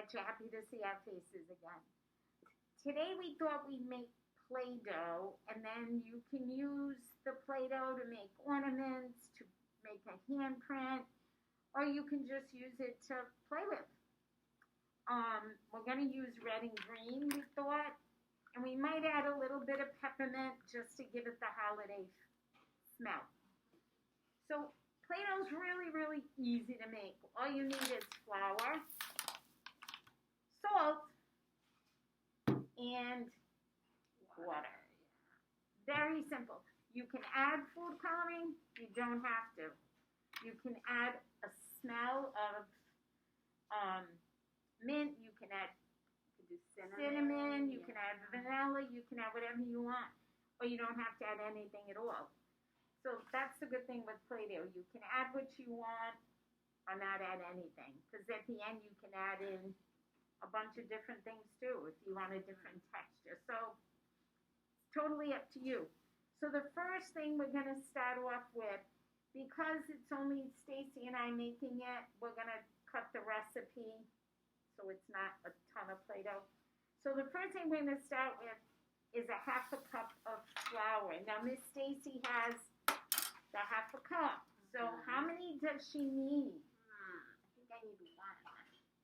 Bet you're happy to see our faces again. Today we thought we'd make Play-Doh, and then you can use the Play-Doh to make ornaments, to make a handprint, or you can just use it to play with. We're going to use red and green, we thought, and we might add a little bit of peppermint just to give it the holiday smell. So Play-Doh's really, really easy to make. All you need is flour, salt, and water. Very simple. You can add food coloring. You don't have to. You can add a smell of mint. You can add cinnamon. You can add vanilla. You can add whatever you want. Or you don't have to add anything at all. So that's the good thing with Play-Doh. You can add what you want or not add anything. Because at the end you can add in a bunch of different things too if you want a different texture. So it's totally up to you. So the first thing we're going to start off with, because it's only Stacey and I making it, we're going to cut the recipe so it's not a ton of Play-Doh. So the first thing we're going to start with is a half a cup of flour. Now Miss Stacey has the half a cup. So how many does she need? I think I need one.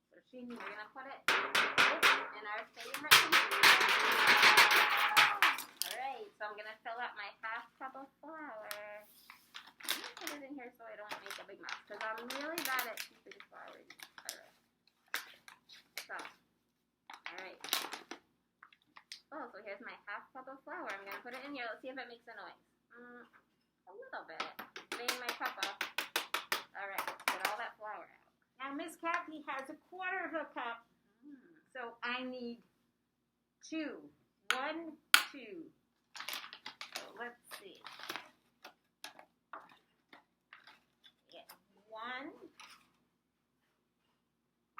So she needs. We're gonna put it in our favorite container. Alright, so I'm gonna fill up my half cup of flour. I'm gonna put it in here so I don't make a big mess, because I'm really bad at keeping flour. Alright. So, alright. Oh, so here's my half cup of flour. I'm gonna put it in here. Let's see if it makes a noise. A little bit. Getting my cup up. Alright, get all that flour out. Now Miss Cathy has a quarter of a cup. So I need 2. 1, 2. So let's see. Yeah, 1.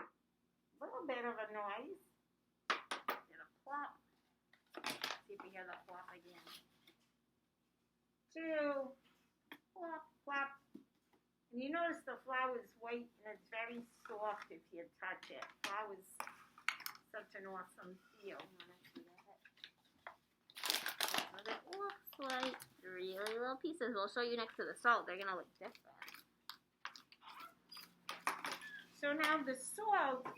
A little bit of a noise. Get a plop. See if we hear that plop again. 2. Plop, plop. And you notice the flour is white and it's very soft if you touch it. Flour is such an awesome feel. It looks like really little pieces. We'll show you next to the salt. They're going to look different. So now the salt,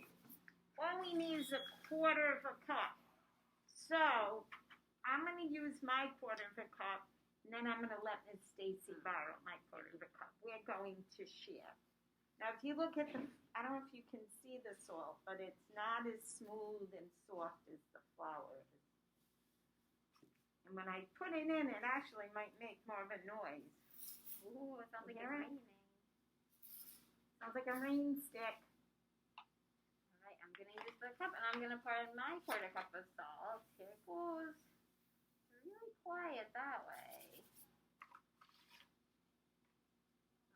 all we need is a quarter of a cup. So I'm going to use my quarter of a cup. And then I'm going to let Miss Stacey borrow my quarter of a cup. We're going to share. Now, if you look at the, I don't know if you can see the salt, but it's not as smooth and soft as the flour is. And when I put it in, it actually might make more of a noise. Ooh, it sounds like it's raining. Sounds like a rain stick. All right, I'm going to use the cup, and I'm going to pour in my quarter cup of salt. Here it goes. Really quiet that way.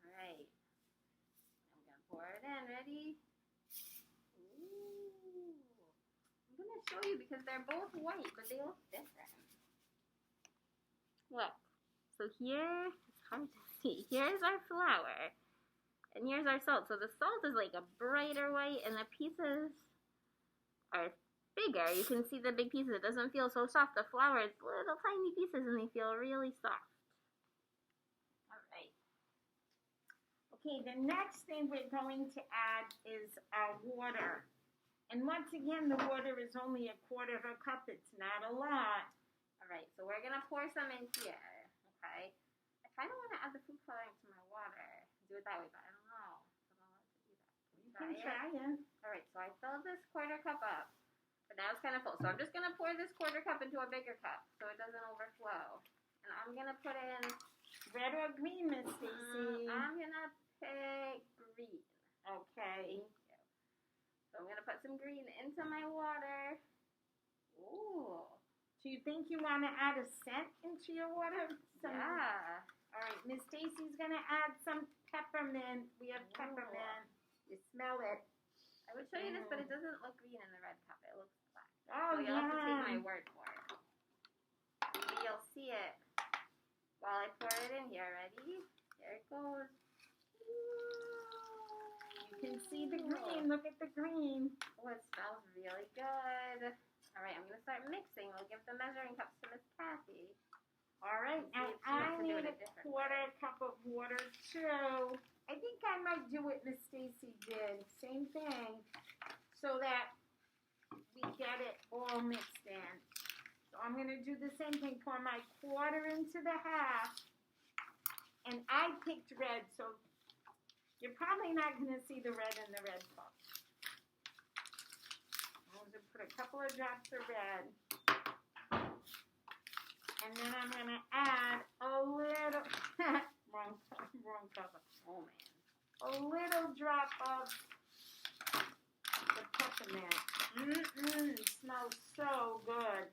Alright. I'm going to pour it in. Ready? Ooh. I'm going to show you because they're both white, but they look different. Look. So here, it's hard to see. Here's our flour. And here's our salt. So the salt is like a brighter white, and the pieces are bigger. You can see the big pieces. It doesn't feel so soft. The flour is little tiny pieces and they feel really soft. Alright. Okay, the next thing we're going to add is our water. And once again, the water is only a quarter of a cup. It's not a lot. Alright, so we're going to pour some in here. Okay. I kind of want to add the food coloring to my water. Do it that way, but I don't know. You can try it. Alright, so I filled this quarter cup up. But now it's kind of full. So I'm just going to pour this quarter cup into a bigger cup so it doesn't overflow. And I'm going to put in... Red or green, Miss Stacey? I'm going to pick green. Okay. Thank you. So I'm going to put some green into my water. Ooh. Do you think you want to add a scent into your water? Yeah. All right, Miss Stacey's going to add some peppermint. We have peppermint. You smell it. I would show you this, but it doesn't look green in the red cup. It looks black. Oh, so you'll have to take my word for it. Maybe you'll see it while I pour it in here. Ready? Here it goes. You can see the green. Look at the green. Oh, it smells really good. All right, I'm going to start mixing. We'll give the measuring cups to Miss Cathy. All right, now I need a quarter cup of water too. I think I might do what Miss Stacey did. Same thing, so that we get it all mixed in. So I'm going to do the same thing. Pour my quarter into the half. And I picked red, so you're probably not going to see the red in the red cup. I'm going to put a couple of drops of red. And then I'm going to add a little, wrong cover. Oh, man. A little drop of the peppermint. It smells so good.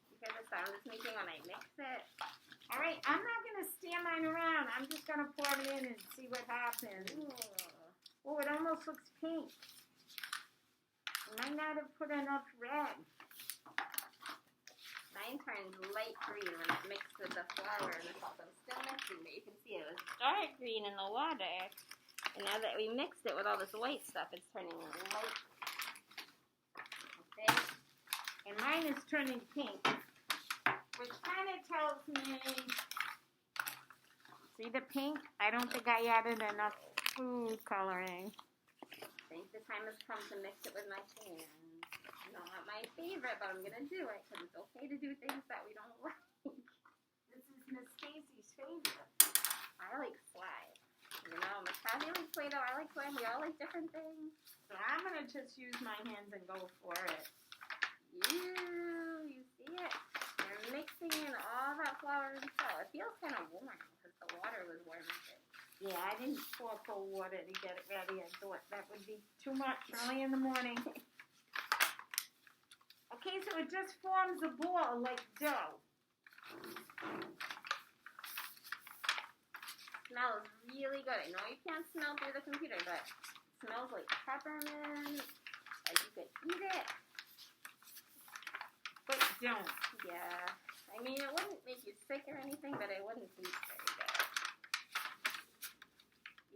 You hear the sound it's making when I mix it? All right, I'm not going to stir mine around. I'm just going to pour it in and see what happens. Oh, it almost looks pink. I might not have put enough red. Mine turns light green when it's mixed with the flour and the salt. I'm still mixing, but you can see it was dark green in the water. And now that we mixed it with all this white stuff, it's turning light. Okay. And mine is turning pink, which kind of tells me, see the pink? I don't think I added enough food coloring. I think the time has come to mix it with my hands. Not my favorite, but I'm going to do it because it's okay to do things that we don't like. This is Miss Stacey's favorite. I like slime. You know, Miss Cathy likes Play-Doh, I like slime. We all like different things. So I'm going to just use my hands and go for it. You see it? You're mixing in all that flour and salt. It feels kind of warm because the water was warm with it. Yeah, I didn't pour cold water to get it ready. I thought that would be too much early in the morning. Okay, so it just forms a ball like dough. Smells really good. I know you can't smell through the computer, but it smells like peppermint. Like you could eat it. But don't. Yeah. I mean, it wouldn't make you sick or anything, but it wouldn't taste very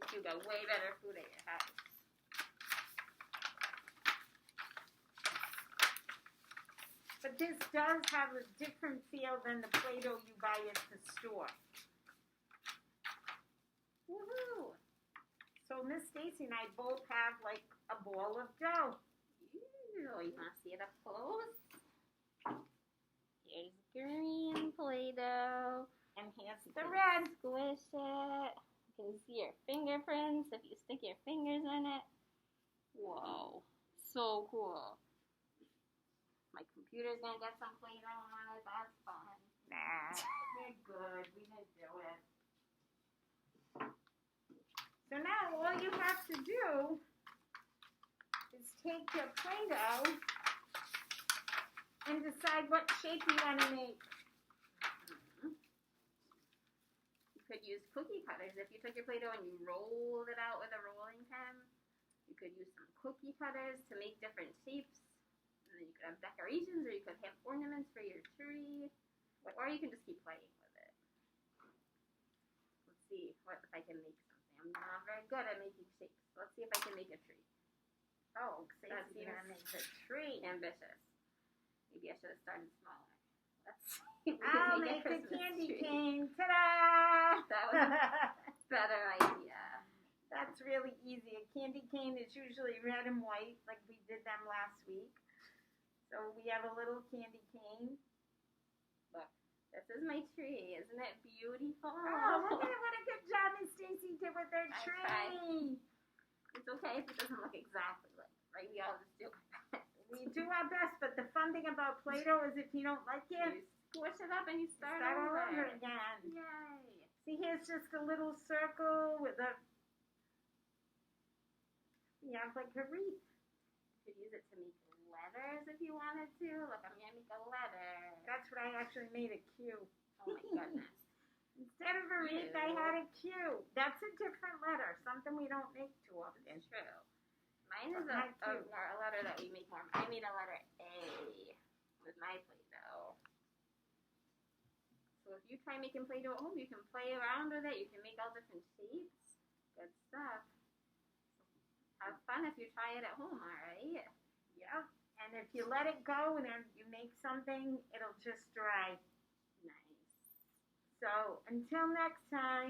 good. You got way better food at your house. But this does have a different feel than the Play-Doh you buy at the store. Woohoo! So Miss Stacey and I both have like a ball of dough. Ooh, you want to see it up close? Here's green Play-Doh. And here's the red. Squish it. You can see your fingerprints if you stick your fingers in it. Whoa. So cool. My computer's going to get some Play-Doh on it. That's fun. Nah, we're good. We didn't do it. So now all you have to do is take your Play-Doh and decide what shape you want to make. You could use cookie cutters. If you took your Play-Doh and you rolled it out with a rolling pin, you could use some cookie cutters to make different shapes. And then you could have decorations, or you could have ornaments for your tree, or you can just keep playing with it. Let's see what if I can make something. I'm not very good at making shapes. Let's see if I can make a tree. Oh, Stacey's gonna make a tree. Ambitious. Maybe I should have started smaller. Let's see. I'll make a candy cane. Ta-da! That was a better idea. That's really easy. A candy cane is usually red and white, like we did them last week. So we have a little candy cane. Look, this is my tree. Isn't it beautiful? Oh, look at what a good job Miss Stacey did with her tree. Tried. It's okay if it doesn't look exactly like it, right? We all just do our best. We do our best, but the fun thing about Play-Doh is if you don't like it, You squish it up and you start all over. over again. Yay. See, here's just a little circle with a, you have like a wreath. You could use it to make letters if you wanted to. Look, I'm going to make a letter. That's what I actually made, a Q. Oh my goodness. Instead of a wreath, I had a Q. That's a different letter, something we don't make too often. It's true. Mine is a letter that we make more. I made a letter A with my Play-Doh. So if you try making Play-Doh at home, you can play around with it. You can make all different shapes. Good stuff. How fun if you try it at home, alright? Yeah. And if you let it go and then you make something, it'll just dry. Nice. So until next time.